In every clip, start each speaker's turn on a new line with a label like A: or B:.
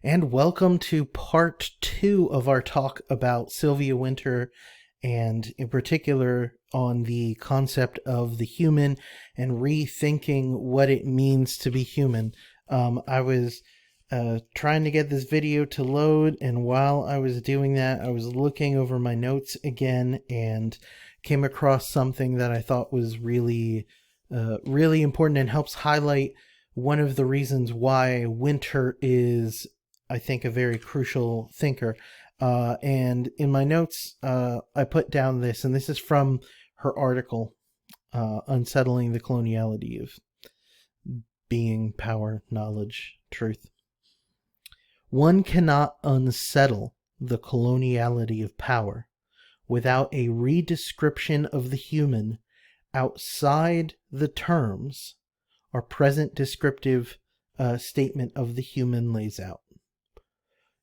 A: and welcome to part 2 of our talk about Sylvia Wynter, and in particular on the concept of the human and rethinking what it means to be human. I was trying to get this video to load, and while I was doing that, I was looking over my notes again and came across something that I thought was really important and helps highlight one of the reasons why Wynter is, I think, a very crucial thinker. And in my notes, I put down this, and this is from her article, Unsettling the Coloniality of Being, Power, Knowledge, Truth. One cannot unsettle the coloniality of power without a redescription of the human outside the terms our present descriptive statement of the human lays out.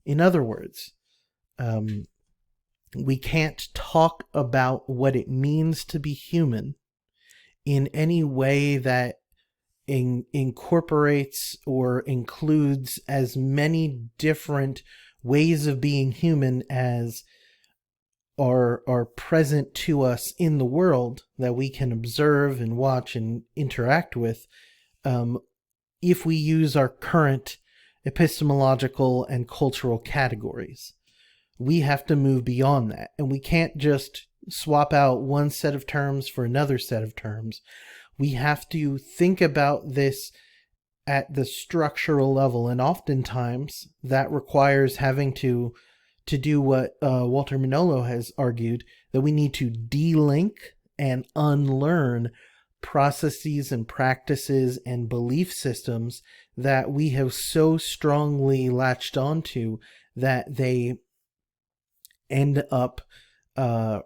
A: In other words, we can't talk about what it means to be human in any way that incorporates or includes as many different ways of being human as are present to us in the world that we can observe and watch and interact with, if we use our current epistemological and cultural categories. We have to move beyond that, and we can't just swap out one set of terms for another set of terms. We have to think about this at the structural level, and oftentimes that requires having to do what Walter Mignolo has argued, that we need to de-link and unlearn processes and practices and belief systems that we have so strongly latched onto that they end up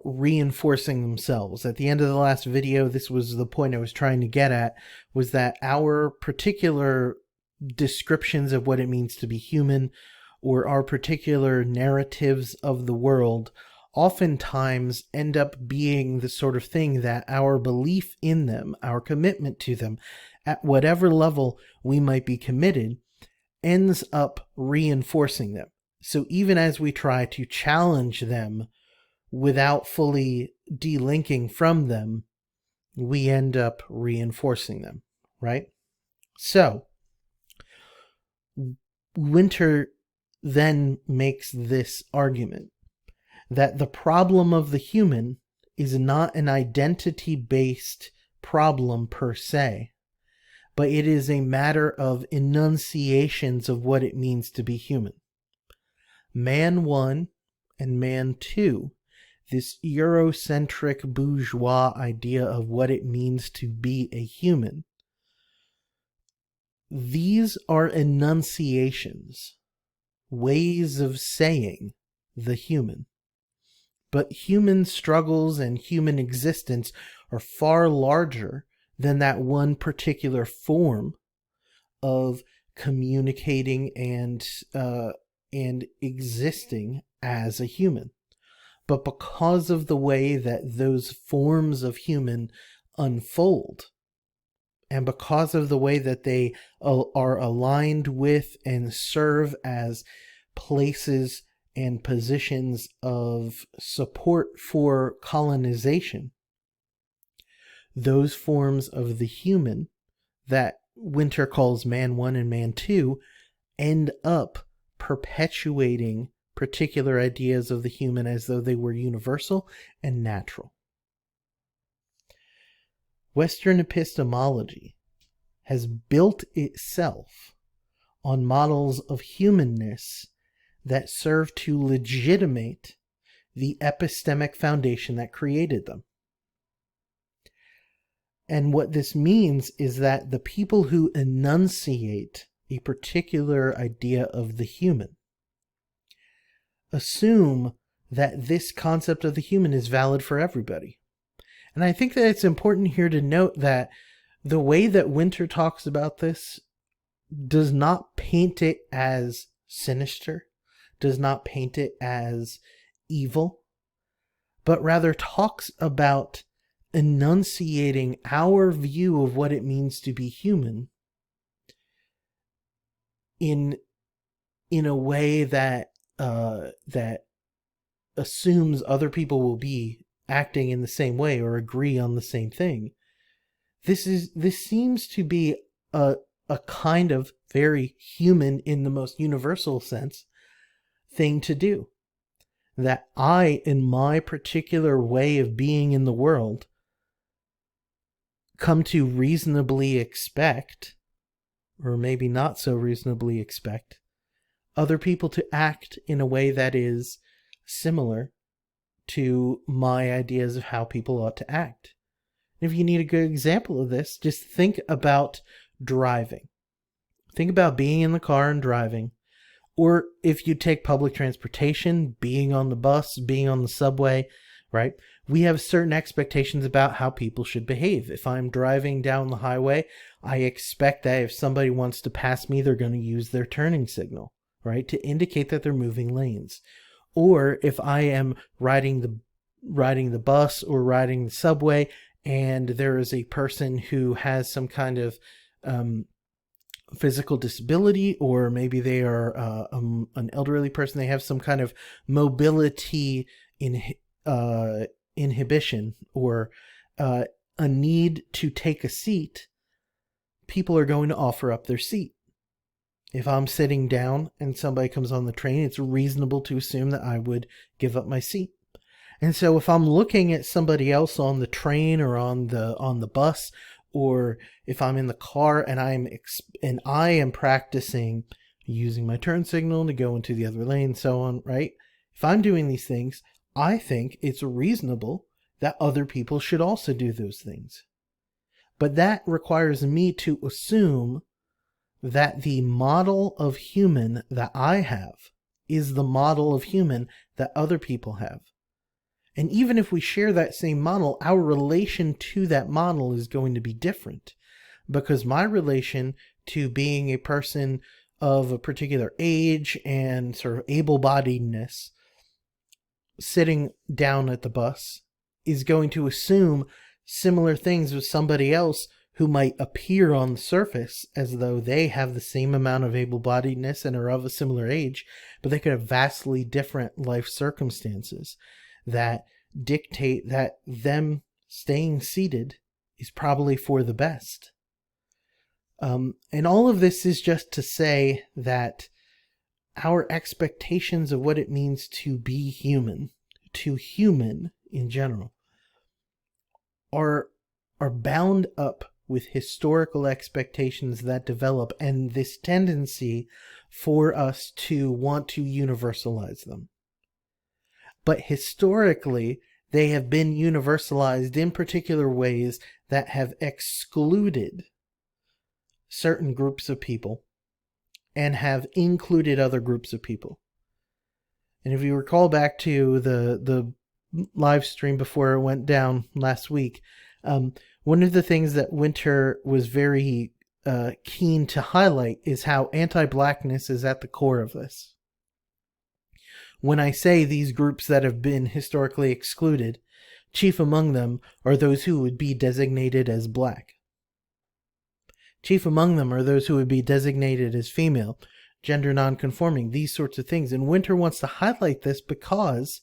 A: reinforcing themselves. At the end of the last video, this was the point I was trying to get at, was that our particular descriptions of what it means to be human, or our particular narratives of the world, oftentimes end up being the sort of thing that our belief in them, our commitment to them, at whatever level we might be committed, ends up reinforcing them. So even as we try to challenge them without fully delinking from them, we end up reinforcing them, right? So Wynter then makes this argument that the problem of the human is not an identity-based problem per se, but it is a matter of enunciations of what it means to be human. Man 1 and Man 2, this Eurocentric bourgeois idea of what it means to be a human, these are enunciations, ways of saying the human. But human struggles and human existence are far larger than that one particular form of communicating and existing as a human. But because of the way that those forms of human unfold, and because of the way that they are aligned with and serve as places and positions of support for colonization, those forms of the human that Wynter calls Man 1 and Man 2 end up perpetuating particular ideas of the human as though they were universal and natural. Western epistemology has built itself on models of humanness that serve to legitimate the epistemic foundation that created them. And what this means is that the people who enunciate a particular idea of the human assume that this concept of the human is valid for everybody. And I think that it's important here to note that the way that Wynter talks about this does not paint it as sinister, does not paint it as evil, but rather talks about enunciating our view of what it means to be human in in a way that assumes other people will be acting in the same way or agree on the same thing. This seems to be a kind of very human, in the most universal sense, thing to do. That I, in my particular way of being in the world, come to reasonably expect, or maybe not so reasonably expect, other people to act in a way that is similar to my ideas of how people ought to act. And if you need a good example of this, just think about driving. Think about being in the car and driving. Or if you take public transportation, being on the bus, being on the subway, right? We have certain expectations about how people should behave. If I'm driving down the highway, I expect that if somebody wants to pass me, they're going to use their turning signal, right? To indicate that they're moving lanes. Or if I am riding the bus or riding the subway, and there is a person who has some kind of physical disability, or maybe they are an elderly person, they have some kind of mobility inhibition, or a need to take a seat, people are going to offer up their seat. If I'm sitting down and somebody comes on the train, it's reasonable to assume that I would give up my seat. And so if I'm looking at somebody else on the train or on the bus, or if I'm in the car and I am practicing using my turn signal to go into the other lane, so on, right? If I'm doing these things, I think it's reasonable that other people should also do those things. But that requires me to assume that the model of human that I have is the model of human that other people have. And even if we share that same model, our relation to that model is going to be different, because my relation to being a person of a particular age and sort of able-bodiedness sitting down at the bus is going to assume similar things with somebody else who might appear on the surface as though they have the same amount of able-bodiedness and are of a similar age, but they could have vastly different life circumstances that dictate that them staying seated is probably for the best. And all of this is just to say that our expectations of what it means to be human, to human in general, are bound up with historical expectations that develop, and this tendency for us to want to universalize them. But historically, they have been universalized in particular ways that have excluded certain groups of people and have included other groups of people. And if you recall back to the live stream before it went down last week, one of the things that Wynter was very keen to highlight is how anti-blackness is at the core of this. When I say these groups that have been historically excluded, chief among them are those who would be designated as black. Chief among them are those who would be designated as female, gender nonconforming, these sorts of things. And Wynter wants to highlight this because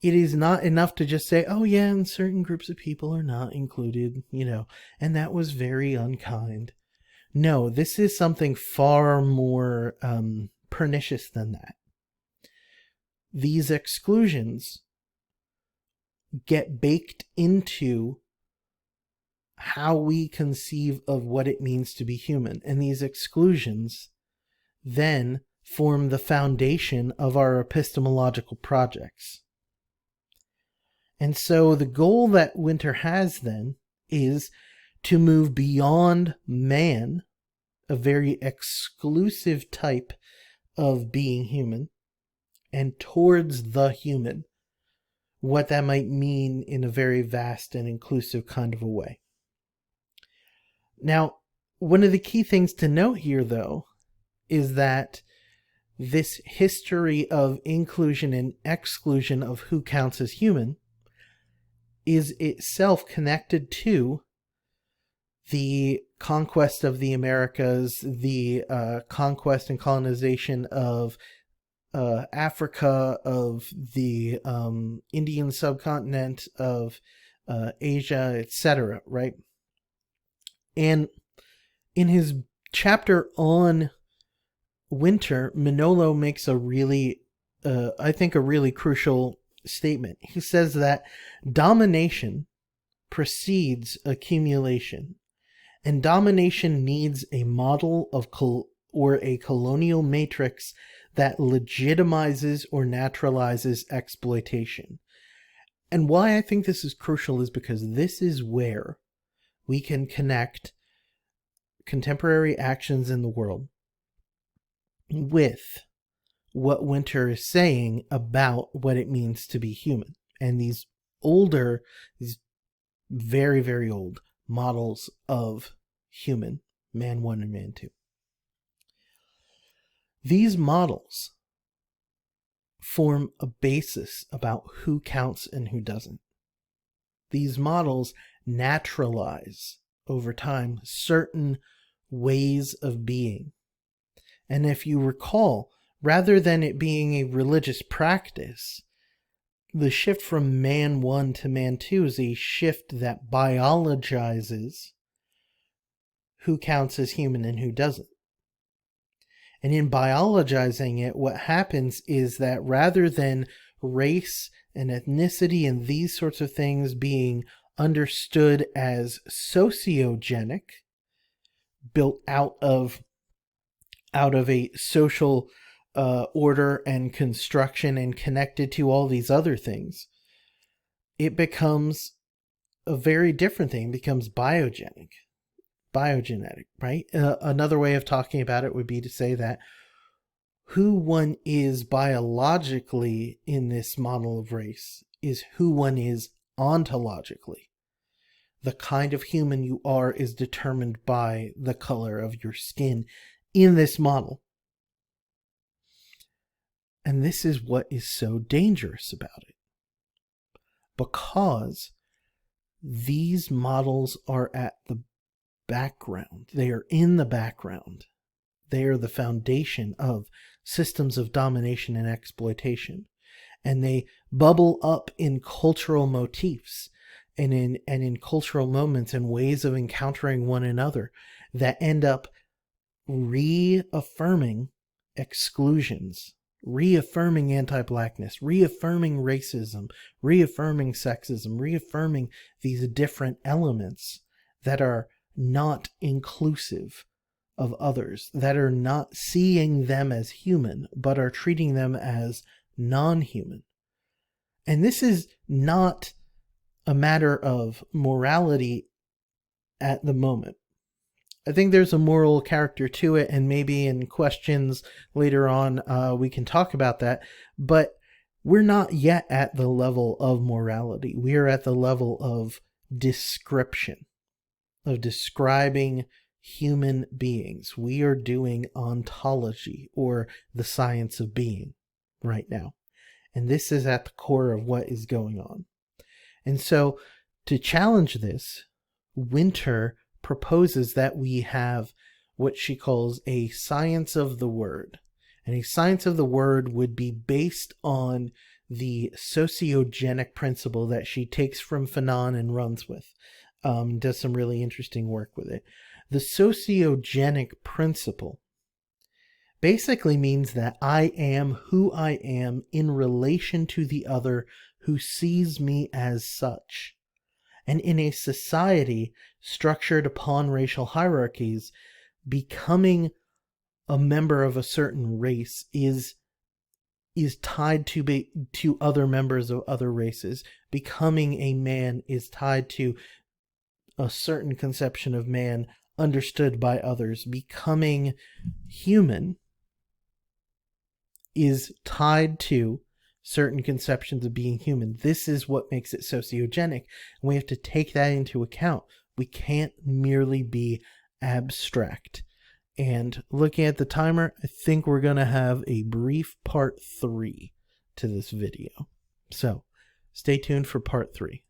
A: it is not enough to just say, oh yeah, and certain groups of people are not included, and that was very unkind. No, this is something far more pernicious than that. These exclusions get baked into how we conceive of what it means to be human. And these exclusions then form the foundation of our epistemological projects. And so the goal that Wynter has then is to move beyond man, a very exclusive type of being human, and towards the human, what that might mean in a very vast and inclusive kind of a way. Now, one of the key things to note here, though, is that this history of inclusion and exclusion of who counts as human is itself connected to the conquest of the Americas, the conquest and colonization of Africa, of the Indian subcontinent, of Asia, etc., right? And in his chapter on Wynter, Manolo makes a really, I think, a really crucial statement. He says that domination precedes accumulation, and domination needs a model of or a colonial matrix that legitimizes or naturalizes exploitation. And why I think this is crucial is because this is where we can connect contemporary actions in the world with what Wynter is saying about what it means to be human. And these very, very old models of human, man 1 and man 2. These models form a basis about who counts and who doesn't. These models naturalize over time certain ways of being. And if you recall, rather than it being a religious practice, the shift from man 1 to man 2 is a shift that biologizes who counts as human and who doesn't. And in biologizing it, what happens is that rather than race and ethnicity and these sorts of things being understood as sociogenic, built out of a social order and construction and connected to all these other things, it becomes a very different thing. It becomes biogenetic, right? Another way of talking about it would be to say that who one is biologically in this model of race is who one is ontologically. The kind of human you are is determined by the color of your skin in this model. And this is what is so dangerous about it. Because these models are at the background. They are in the background. They are the foundation of systems of domination and exploitation. And they bubble up in cultural motifs and in cultural moments and ways of encountering one another that end up reaffirming exclusions, reaffirming anti-blackness, reaffirming racism, reaffirming sexism, reaffirming these different elements that are not inclusive of others, that are not seeing them as human, but are treating them as non-human. And this is not a matter of morality at the moment. I think there's a moral character to it, and maybe in questions later on we can talk about that, but we're not yet at the level of morality. We are at the level of description, of describing human beings. We are doing ontology, or the science of being, right now. And this is at the core of what is going on. And so, to challenge this, Wynter proposes that we have what she calls a science of the word. And a science of the word would be based on the sociogenic principle that she takes from Fanon and runs with. Does some really interesting work with it. The sociogenic principle basically means that I am who I am in relation to the other who sees me as such. And in a society structured upon racial hierarchies, becoming a member of a certain race is tied to other members of other races. Becoming a man is tied to a certain conception of man understood by others. Becoming human is tied to certain conceptions of being human. This is what makes it sociogenic, and we have to take that into account. We can't merely be abstract. And looking at the timer, I think we're going to have a brief part 3 to this video. So stay tuned for part 3.